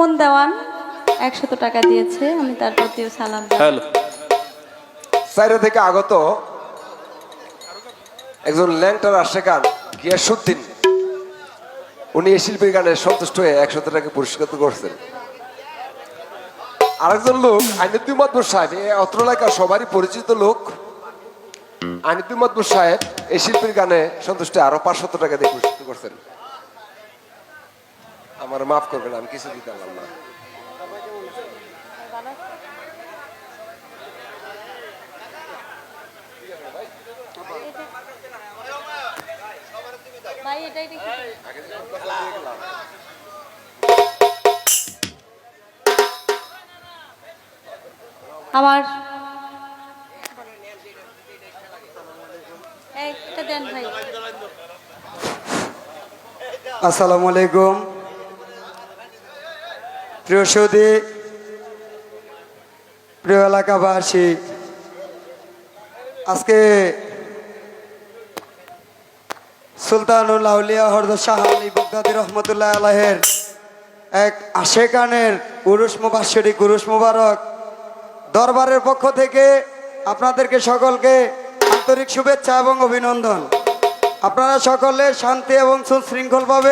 সুমন দেওয়ান 100 টাকা দিয়েছে, আমি তার প্রতিও সালাম জানাই। হ্যালো, সাইরে থেকে আগত একজন ল্যাংটার আশেকান গিয়াসউদ্দিন, উনি এই শিল্পীর গানে সন্তুষ্ট হয়ে 100 টাকা পুরস্কৃত করছেন। আরেকজন লোক আইনুদ্দিন মাদবর সাহেব, এই অত্র এলাকার সবারই পরিচিত লোক। আইনুদ্দিন মাদবর সাহেব এই শিল্পীর গানে সন্তুষ্ট আরো 500 টাকা দিয়ে পুরস্কৃত করছেন। আমার মাফ করবেন, আমি কিছু দিতে পারলাম না। ভাই এটাই দেখি। আমার এটা দেন ভাই। আসসালামু আলাইকুম প্রিয় সৌদি, প্রিয় এলাকাবাসী। আজকে সুলতানুল আউলিয়া হযরত শাহ আলী বাগদাদী রহমতুল্লাহ আলাইহির এক আশেকানের উরুস মুবাশশিরি উরুস মুবারক দরবারের পক্ষ থেকে আপনাদেরকে সকলকে আন্তরিক শুভেচ্ছা এবং অভিনন্দন। আপনারা সকলে শান্তি এবং সুশৃঙ্খলভাবে